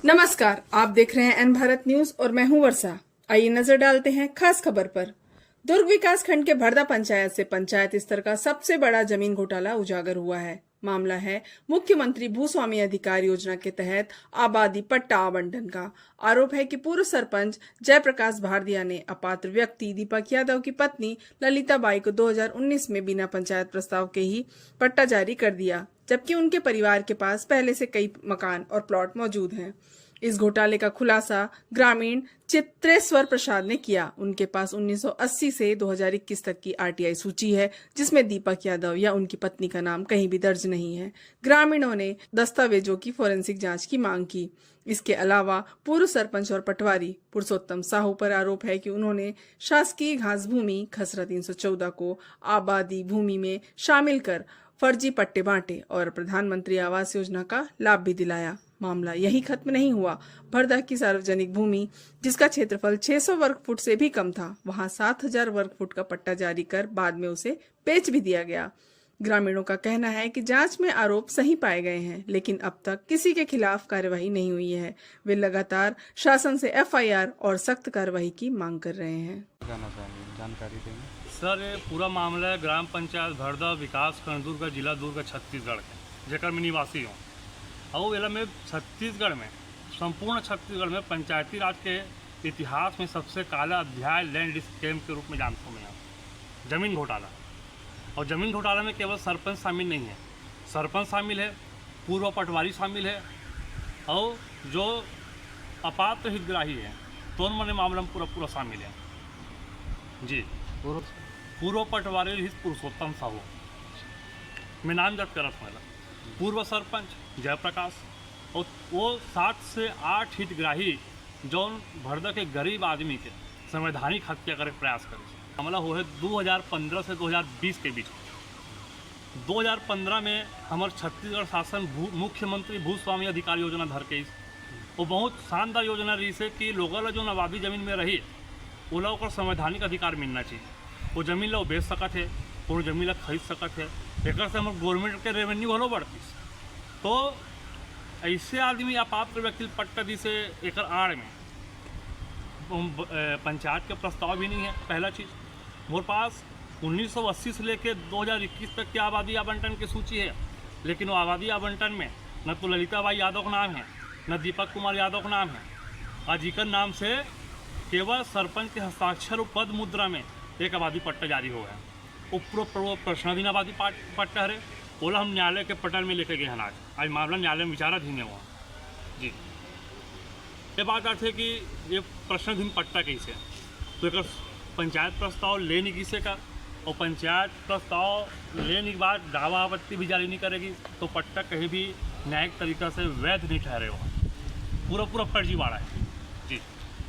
नमस्कार, आप देख रहे हैं एन भारत न्यूज और मैं हूं वर्षा। आइए नजर डालते हैं खास खबर पर। दुर्ग विकास खंड के भरदा पंचायत से पंचायत स्तर का सबसे बड़ा जमीन घोटाला उजागर हुआ है। मामला है मुख्यमंत्री भूस्वामी अधिकार योजना के तहत आबादी पट्टा आवंटन का। आरोप है कि पूर्व सरपंच जयप्रकाश भारदिया ने अपात्र व्यक्ति दीपक यादव की पत्नी ललिता बाई को 2019 में बिना पंचायत प्रस्ताव के ही पट्टा जारी कर दिया, जबकि उनके परिवार के पास पहले से कई मकान और प्लॉट मौजूद हैं। इस घोटाले का खुलासा ग्रामीण चित्रेश्वर प्रसाद ने किया। उनके पास 1980 से 2021 तक की आरटीआई सूची है, जिसमें दीपक यादव या उनकी पत्नी का नाम कहीं भी दर्ज नहीं है। ग्रामीणों ने दस्तावेजों की फोरेंसिक जांच की मांग की। इसके अलावा पूर्व सरपंच और पटवारी पुरुषोत्तम साहू पर आरोप है कि उन्होंने शासकीय घास भूमि खसरा 314 को आबादी भूमि में शामिल कर फर्जी पट्टे बांटे और प्रधानमंत्री आवास योजना का लाभ भी दिलाया। मामला यही खत्म नहीं हुआ। भरदा की सार्वजनिक भूमि, जिसका क्षेत्रफल 600 वर्ग फुट से भी कम था, वहां 7000 वर्ग फुट का पट्टा जारी कर बाद में उसे बेच भी दिया गया। ग्रामीणों का कहना है कि जांच में आरोप सही पाए गए हैं, लेकिन अब तक किसी के खिलाफ कार्रवाई नहीं हुई है। वे लगातार शासन से एफआईआर और सख्त कार्रवाई की मांग कर रहे हैं। जानकारी देंगे सर, ये पूरा मामला है ग्राम पंचायत भरदा विकास खंड दुर्ग जिला दुर्ग छत्तीसगढ़ के, जेकर में निवासी हूँ। और वेला में छत्तीसगढ़ में, संपूर्ण छत्तीसगढ़ में पंचायती राज के इतिहास में सबसे काला अध्याय लैंड स्कैम के रूप में जानता हूँ मैं। जमीन घोटाला, और जमीन घोटाला में केवल सरपंच शामिल नहीं है, सरपंच शामिल है, पूर्व पटवारी शामिल है, और जो अपात्र हितग्राही है तो मैंने मामला में पूरा शामिल है जी। पूर्व पटवारी हित पुरुषोत्तम साहू, मैं नाम दर्ज करत हूँ। पूर्व सरपंच जयप्रकाश, और वो 7 से 8 हितग्राही जौन भरदा के गरीब आदमी के संवैधानिक हत्या करे प्रयास करे। मामला हो है 2015 से 2020 के बीच। 2015 में हमारे छत्तीसगढ़ शासन मुख्यमंत्री भूस्वामी अधिकार योजना धर के वो बहुत शानदार योजना रही से कि लोगों ला जो आबादी जमीन में रही वो लोग को संवैधानिक अधिकार मिलना चाहिए। वो जमीन ला बेच सकत है, वो जमीन ला खरीद सकत है, एक से हमारे गवर्नमेंट के रेवेन्यू हलो बढ़ती। तो ऐसे आदमी अपात्र व्यक्ति पट्टा दी से एक आड़ में पंचायत के प्रस्ताव भी नहीं है। पहला चीज़, मोर पास 1980 से लेकर 2021 तक की आबादी आवंटन की सूची है, लेकिन वो आबादी आवंटन में न तो ललिता बाई यादव का नाम है, न दीपक कुमार यादव का नाम है। आज इकर नाम से केवल सरपंच के हस्ताक्षर और पद मुद्रा में एक आबादी पट्टा जारी हुआ है। उपरो प्रश्नाधीन आबादी पट्टा है, ओला हम न्यायालय के पटल में लेके गए हैं। आज मामला न्यायालय में विचाराधीन है हुआ जी। ये बात अर्थ है कि ये प्रश्नाधीन पट्टा कैसे, तो एक पंचायत प्रस्ताव लेने किसे का, और पंचायत प्रस्ताव लेने के बाद दावा आपत्ति भी जारी नहीं करेगी तो पट्टा कहीं भी न्यायिक तरीका से वैध नहीं ठहरे हुआ। पूरा फर्जीवाड़ा है जी।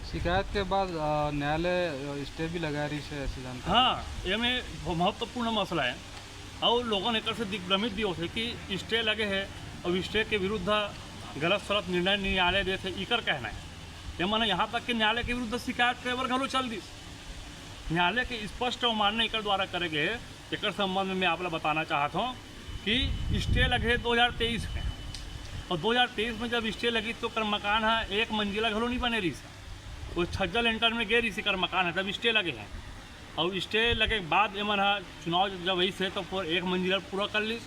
शिकायत के बाद न्यायालय स्टे भी लगा रही है, ऐसी जानकारी। हाँ, ये में महत्वपूर्ण मसला है, और लोगों ने से दिग्भ्रमित भी होते कि स्टे लगे है और स्टे के विरुद्ध गलत सलत निर्णय न्यायालय देते इकर कहना है। ये माना यहाँ तक कि न्यायालय के विरुद्ध शिकायत करे घलो चल दी। न्यायालय के स्पष्ट अवमानना इकर द्वारा करे गए। एक संबंध में मैं आप बताना चाहता हूँ कि स्टे लगे 2023 में, और 2023 में जब स्टे लगी तो कर मकान है 1 मंजिला घलो नहीं बने रही से, वो छज्जा लेंटर में गे रही सी कर मकान है, तब स्टे लगे हैं। और स्टे लगे के बाद एमन चुनाव जब वही से तो 1 मंजिला पूरा कर ली,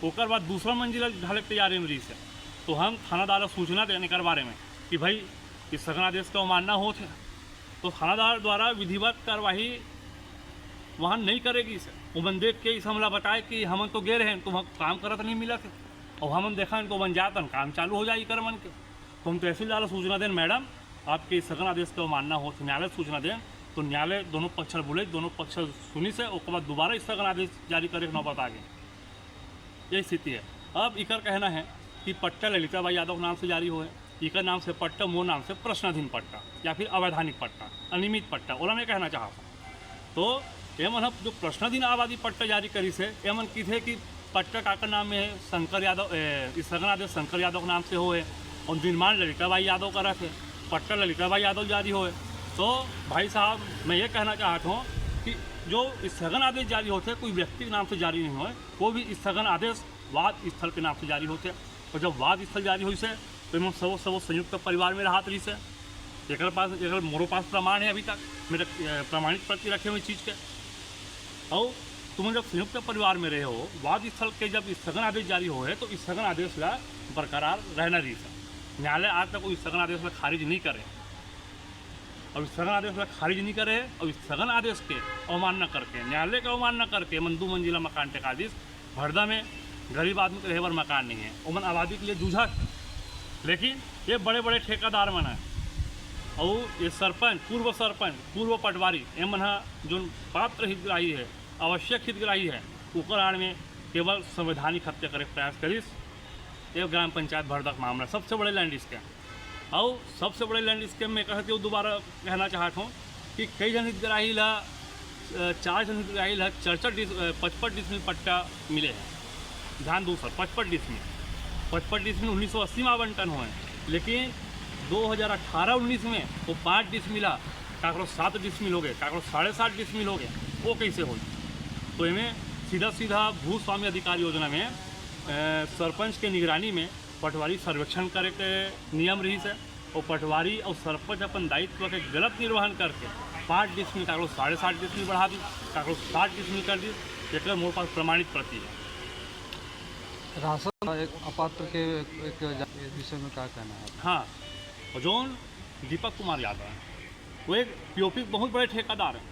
ओकर बाद दूसरा मंजिला ढाले तैयारी में रही से। तो हम थानादार सूचना देने के बारे में कि भाई इस सघन आदेश का मानना हो थे, तो थानादार द्वारा विधिवत कार्रवाई वहाँ नहीं करेगी इसे। वो बन देख के इस हमला बताए कि हम तो गे रहे हैं, तो वहाँ काम करत नहीं मिला थे, और हम देखा इनको बन जाता काम चालू हो जाए कर मन के। तो हम तहसीलदार सूचना दें, मैडम आपके इस सघन आदेश का मानना हो तो न्यायालय सूचना दें। तो न्यायालय दोनों पक्ष बोले, दोनों पक्ष सुनी से उसके बाद दोबारा इस सघन आदेश जारी करे नौबत आ गई। यही स्थिति है। अब इकर कहना है कि पट्टा ललिता बाई यादव के नाम से जारी हो है, इकर नाम से पट्टा, मोर नाम से प्रश्नाधीन पट्टा या फिर अवैधानिक पट्टा, अनियमित पट्टा, ओला मैं कहना चाहता हूँ। तो एमन जो प्रश्नाधीन आबादी पट्टा जारी करी से एमन की थे कि पट्टा काकर नाम में है शंकर यादव, इस सघन आदेश शंकर यादव के नाम से हो है, और निर्माण ललिता बाई यादव का रखे, पट्टा ललिता बाई यादव जारी हो है। तो भाई साहब, मैं ये कहना चाहता हूँ कि जो स्थगन आदेश जारी होते कोई व्यक्ति के नाम से जारी नहीं हो, वो भी स्थगन आदेश वाद स्थल के नाम से जारी होते। और जब वाद स्थल जारी हुई से तो इमन सब संयुक्त परिवार में रहा रही से एक मोरो पास प्रमाण है अभी तक मेरे प्रमाणित प्रति रखे हुए चीज़ के। और तुम जब संयुक्त परिवार में रहे हो, वाद स्थल के जब स्थगन आदेश जारी हो है तो स्थगन आदेश ला बरकरार रहना रही है। न्यायालय आज तक वो स्थगन आदेश ला खारिज नहीं करे, और स्थगन आदेश ला खारिज नहीं करे और स्थगन आदेश के अवमानना करके, न्यायालय का अवमानना करके मन 2 मंजिला मकान टेकादीस भरदा में गरीब आदमी के रहे बर मकान नहीं है, उमन आबादी के लिए जूझा। लेकिन ये बड़े बड़े ठेकेदार मन है और ये सरपंच, पूर्व पटवारी एमन जो पात्र हितग्राही है, आवश्यक हितग्राही है, ओकर आड़ में केवल संवैधानिक हत्या करे प्रयास करिस। ये ग्राम पंचायत भरदा का मामला सबसे बड़े लैंड स्कैम। और सबसे बड़े लैंड स्कैम में कहते हो दोबारा कहना चाहता हूँ कि कई जन हितग्राही ला 4 जन हितग्राही ला 55 डिसमिल पट्टा मिले हैं। ध्यान दो सर, 55 डिसमिल 1980 में आवंटन हुए, लेकिन 2018-19 में वो 5 डिसमिला काकरो 7 डिसमिल हो गए, काकरो 7.5 डिसमिल हो गए। वो कैसे हो? तो इनमें सीधा भूस्वामी अधिकार योजना में सरपंच के निगरानी में पटवारी सर्वेक्षण करे के नियम रही है, और पटवारी और सरपंच अपन दायित्व के गलत निर्वहन करके 5 डिसमिल काकरो 7.5 डिसमिल बढ़ा दी, काकरो 7 डिसमिल कर दी। एक मोर पास प्रमाणित प्रति है। राशन एक अपात्र के एक विषय में क्या कहना है? हाँ, और जोन दीपक कुमार यादव है, वो एक पीओपी बहुत बड़े ठेकेदार हैं,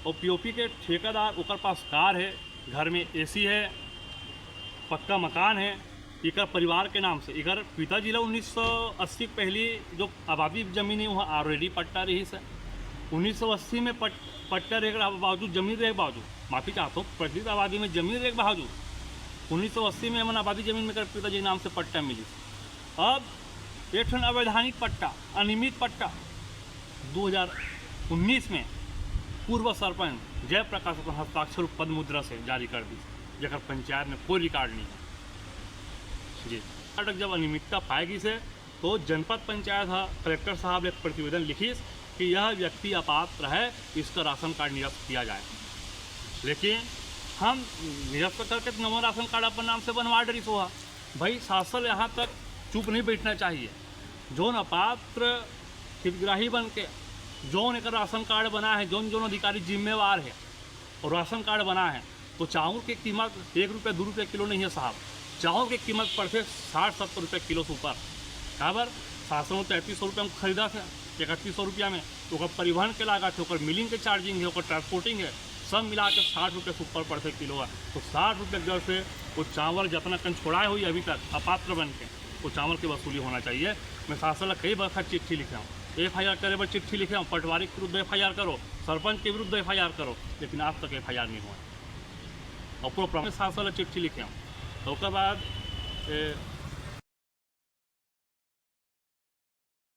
और पीओपी के ठेकेदार ओकर पास कार है, घर में एसी है, पक्का मकान है, इकर परिवार के नाम से। इकर पिताजी ला 1980 पहली जो आबादी जमीन है वहाँ ऑलरेडी पट्टा रही है। 1980 में पट्टा रहे के बावजूद, जमीन रहे के बावजूद, माफ़ी चाहता हूँ, प्रतित आबादी में जमीन रहे के बावजूद 1980 में मन आबादी जमीन में कर पिताजी के नाम से पट्टा मिली। अब एक अवैधानिक पट्टा, अनियमित पट्टा 2019 में पूर्व सरपंच जयप्रकाश को हस्ताक्षर पद मुद्रा से जारी कर दी, जगह पंचायत में कोई रिकॉर्ड नहीं है जी। अटक जब अनियमितता पाएगी से तो जनपद पंचायत कलेक्टर साहब ने एक प्रतिवेदन लिखी कि यह व्यक्ति अपात्र है, इसका राशन कार्ड निरस्त किया जाए। लेकिन हम निरस्त करके तो नवा राशन कार्ड अपन नाम से बनवा डरी सोहा भाई। शासन यहाँ तक चुप नहीं बैठना चाहिए। जोन अपात्र हितग्राही बन के जोन एक राशन कार्ड बना है, जोन अधिकारी जिम्मेवार है और राशन कार्ड बना है, तो चावल की कीमत 1 रुपये 2 रुपये किलो नहीं है साहब। चावल की कीमत पड़ते 60-70 रुपये किलो से ऊपर। बराबर 733 रुपये में खरीदा थे, 3100 रुपया में। तो परिवहन के लागत है, मिलिंग के चार्जिंग है, ट्रांसपोर्टिंग है, सब मिला के 60 रुपये से ऊपर पड़ते किलो है। तो 60 रुपये दर से वो चावल जितना कन छोड़ाए हुई अभी तक अपात्र बन के, वो चावल की वसूली होना चाहिए। मैं शासन कई बार चिट्ठी लिखा हूँ, FIR करे पर चिट्ठी लिखे हूँ, पटवारी के विरुद्ध FIR करो, सरपंच के विरुद्ध FIR करो, लेकिन आज तक FIR नहीं हुआ। और शासन चिट्ठी लिखे हूँ। तो उसके बाद